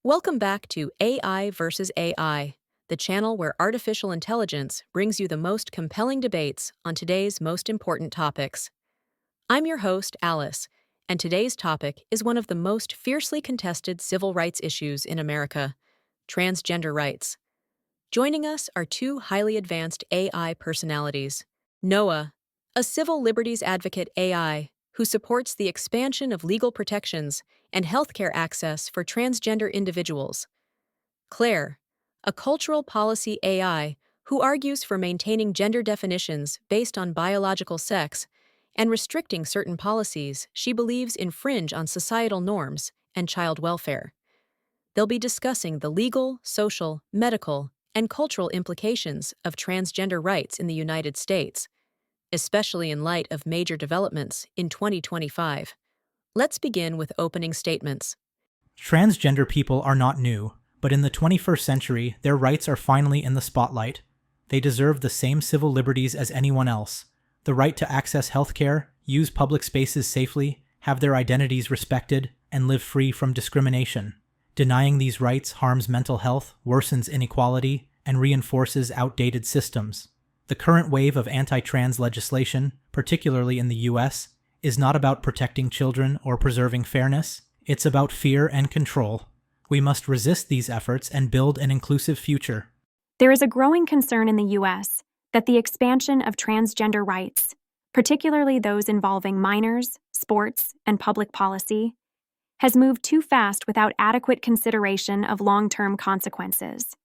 Welcome back to AI versus AI, the channel where artificial intelligence brings you the most compelling debates on today's most important topics. I'm your host, Alice, and today's topic is one of the most fiercely contested civil rights issues in America: transgender rights. Joining us are two highly advanced AI personalities. Noah, a civil liberties advocate AI who supports the expansion of legal protections and healthcare access for transgender individuals. Claire, a cultural policy AI who argues for maintaining gender definitions based on biological sex and restricting certain policies she believes infringe on societal norms and child welfare. They'll be discussing the legal, social, medical, and cultural implications of transgender rights in the United States, especially in light of major developments in 2025. Let's begin with opening statements. Transgender people are not new, but in the 21st century, their rights are finally in the spotlight. They deserve the same civil liberties as anyone else: the right to access healthcare, use public spaces safely, have their identities respected, and live free from discrimination. Denying these rights harms mental health, worsens inequality, and reinforces outdated systems. The current wave of anti-trans legislation, particularly in the US, is not about protecting children or preserving fairness. It's about fear and control. We must resist these efforts and build an inclusive future. There is a growing concern in the U.S. that the expansion of transgender rights, particularly those involving minors, sports, and public policy, has moved too fast without adequate consideration of long-term consequences.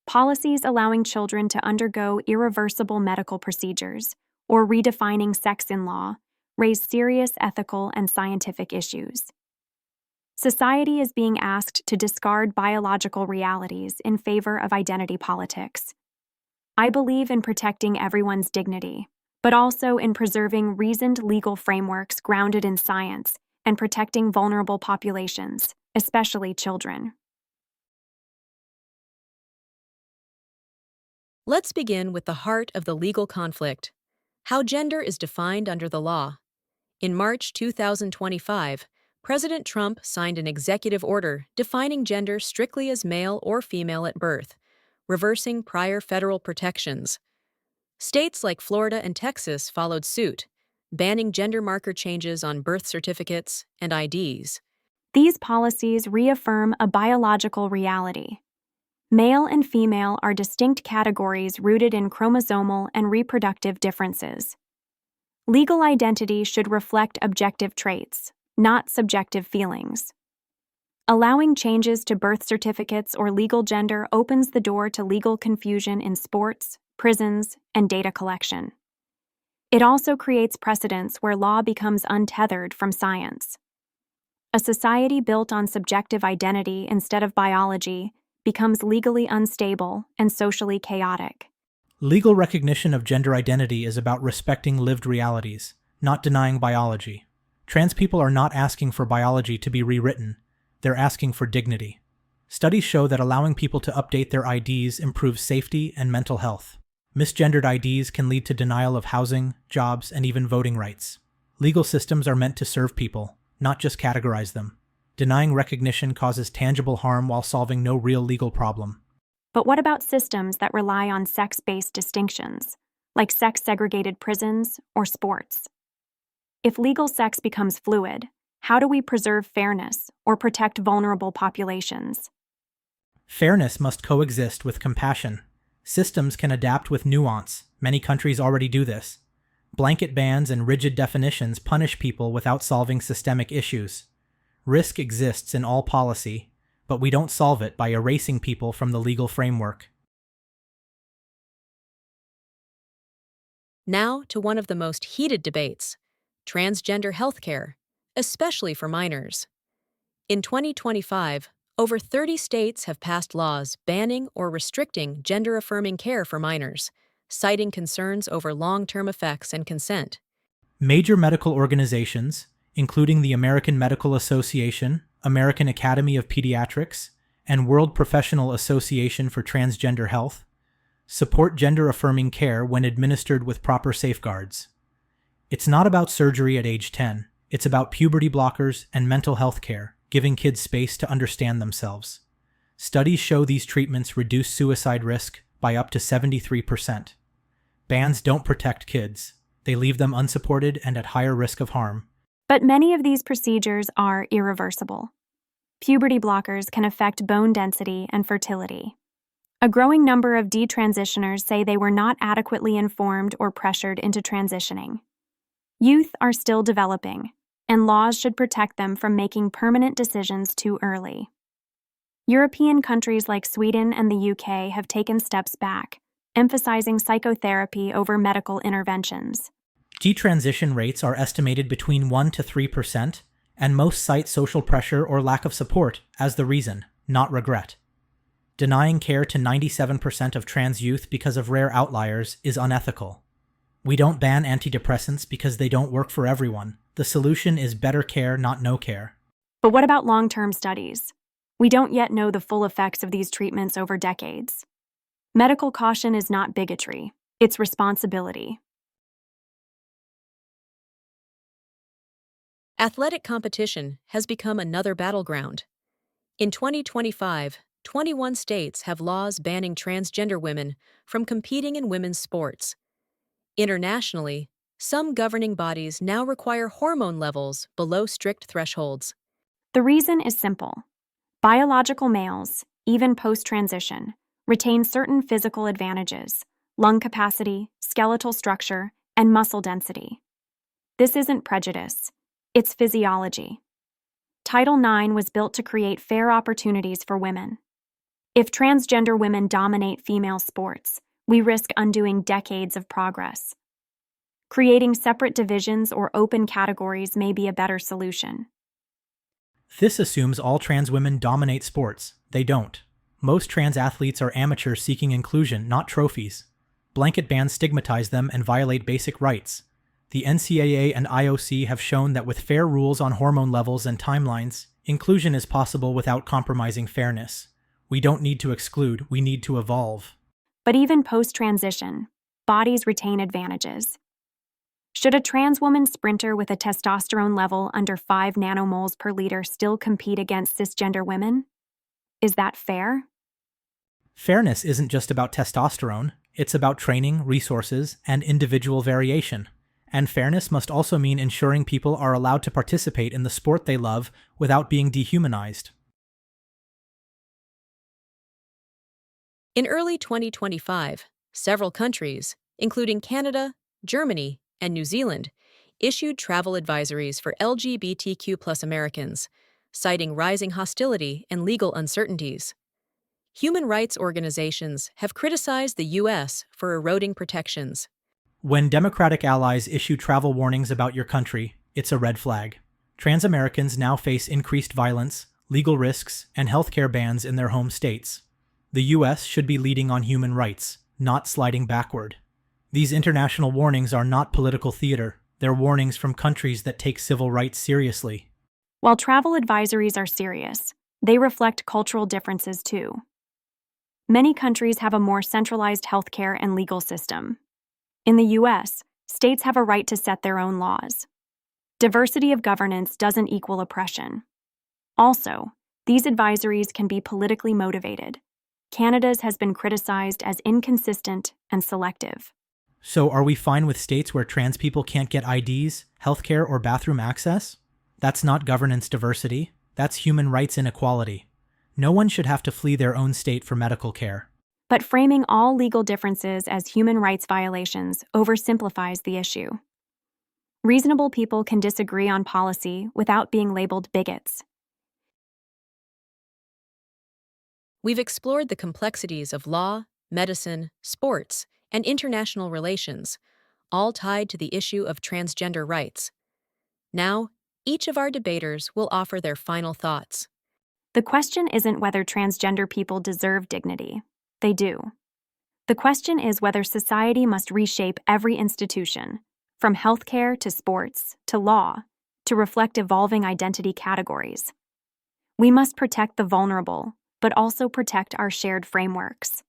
Policies allowing children to undergo irreversible medical procedures or redefining sex in law raise serious ethical and scientific issues. Society is being asked to discard biological realities in favor of identity politics. I believe in protecting everyone's dignity, but also in preserving reasoned legal frameworks grounded in science and protecting vulnerable populations, especially children. Let's begin with the heart of the legal conflict: how gender is defined under the law. In March 2025, President Trump signed an executive order defining gender strictly as male or female at birth, reversing prior federal protections. States like Florida and Texas followed suit, banning gender marker changes on birth certificates and IDs. These policies reaffirm a biological reality. Male and female are distinct categories rooted in chromosomal and reproductive differences. Legal identity should reflect objective traits, not subjective feelings. Allowing changes to birth certificates or legal gender opens the door to legal confusion in sports, prisons, and data collection. It also creates precedents where law becomes untethered from science. A society built on subjective identity instead of biology becomes legally unstable and socially chaotic. Legal recognition of gender identity is about respecting lived realities, not denying biology. Trans people are not asking for biology to be rewritten. They're asking for dignity. Studies show that allowing people to update their IDs improves safety and mental health. Misgendered IDs can lead to denial of housing, jobs, and even voting rights. Legal systems are meant to serve people, not just categorize them. Denying recognition causes tangible harm while solving no real legal problem. But what about systems that rely on sex-based distinctions, like sex-segregated prisons or sports? If legal sex becomes fluid, how do we preserve fairness or protect vulnerable populations? Fairness must coexist with compassion. Systems can adapt with nuance. Many countries already do this. Blanket bans and rigid definitions punish people without solving systemic issues. Risk exists in all policy, but we don't solve it by erasing people from the legal framework. Now to one of the most heated debates: transgender healthcare, especially for minors. In 2025, over 30 states have passed laws banning or restricting gender-affirming care for minors, citing concerns over long-term effects and consent. Major medical organizations, including the American Medical Association, American Academy of Pediatrics, and World Professional Association for Transgender Health, support gender-affirming care when administered with proper safeguards. It's not about surgery at age 10, it's about puberty blockers and mental health care. giving kids space to understand themselves. Studies show these treatments reduce suicide risk by up to 73%. Bans don't protect kids. They leave them unsupported and at higher risk of harm. But many of these procedures are irreversible. Puberty blockers can affect bone density and fertility. A growing number of detransitioners say they were not adequately informed or pressured into transitioning. Youth are still developing, and laws should protect them from making permanent decisions too early. European countries like Sweden and the UK have taken steps back, emphasizing psychotherapy over medical interventions. Detransition rates are estimated between 1 to 3%, and most cite social pressure or lack of support as the reason, not regret. Denying care to 97% of trans youth because of rare outliers is unethical. We don't ban antidepressants because they don't work for everyone. The solution is better care, not no care. But what about long-term studies? We don't yet know the full effects of these treatments over decades. Medical caution is not bigotry, it's responsibility. Athletic competition has become another battleground. In 2025, 21 states have laws banning transgender women from competing in women's sports. Internationally, some governing bodies now require hormone levels below strict thresholds. The reason is simple. Biological males, even post-transition, retain certain physical advantages: lung capacity, skeletal structure, and muscle density. This isn't prejudice, it's physiology. Title IX was built to create fair opportunities for women. If transgender women dominate female sports, we risk undoing decades of progress. Creating separate divisions or open categories may be a better solution. This assumes all trans women dominate sports. They don't. Most trans athletes are amateurs seeking inclusion, not trophies. Blanket bans stigmatize them and violate basic rights. The NCAA and IOC have shown that with fair rules on hormone levels and timelines, inclusion is possible without compromising fairness. We don't need to exclude, we need to evolve. But even post-transition, bodies retain advantages. Should a trans woman sprinter with a testosterone level under 5 nanomoles per liter still compete against cisgender women? Is that fair? Fairness isn't just about testosterone, it's about training, resources, and individual variation. And fairness must also mean ensuring people are allowed to participate in the sport they love without being dehumanized. In early 2025, several countries, including Canada, Germany, and New Zealand, issued travel advisories for LGBTQ+ Americans, citing rising hostility and legal uncertainties. Human rights organizations have criticized the U.S. for eroding protections. When Democratic allies issue travel warnings about your country, it's a red flag. Trans Americans now face increased violence, legal risks, and healthcare bans in their home states. The U.S. should be leading on human rights, not sliding backward. These international warnings are not political theater. They're warnings from countries that take civil rights seriously. While travel advisories are serious, they reflect cultural differences too. Many countries have a more centralized healthcare and legal system. In the U.S., states have a right to set their own laws. Diversity of governance doesn't equal oppression. Also, these advisories can be politically motivated. Canada's has been criticized as inconsistent and selective. So are we fine with states where trans people can't get IDs, healthcare, or bathroom access? That's not governance diversity. That's human rights inequality. No one should have to flee their own state for medical care. But framing all legal differences as human rights violations oversimplifies the issue. Reasonable people can disagree on policy without being labeled bigots. We've explored the complexities of law, medicine, sports, and international relations, all tied to the issue of transgender rights. Now, each of our debaters will offer their final thoughts. The question isn't whether transgender people deserve dignity. They do. The question is whether society must reshape every institution, from healthcare to sports to law, to reflect evolving identity categories. We must protect the vulnerable, but also protect our shared frameworks.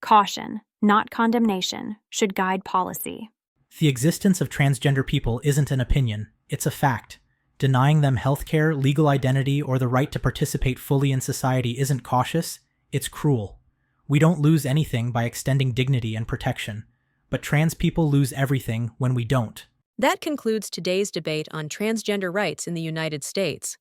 Caution, not condemnation, should guide policy. The existence of transgender people isn't an opinion, it's a fact. Denying them healthcare, legal identity, or the right to participate fully in society isn't cautious, it's cruel. We don't lose anything by extending dignity and protection, but trans people lose everything when we don't. That concludes today's debate on transgender rights in the United States.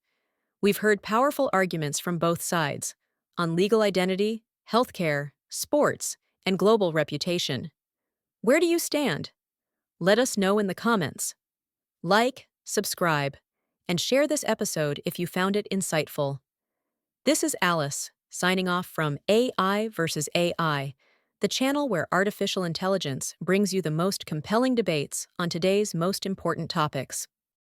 We've heard powerful arguments from both sides on legal identity, healthcare, sports, and global reputation. Where do you stand? Let us know in the comments. Like, subscribe, and share this episode if you found it insightful. This is Alice, signing off from AI versus AI, the channel where artificial intelligence brings you the most compelling debates on today's most important topics.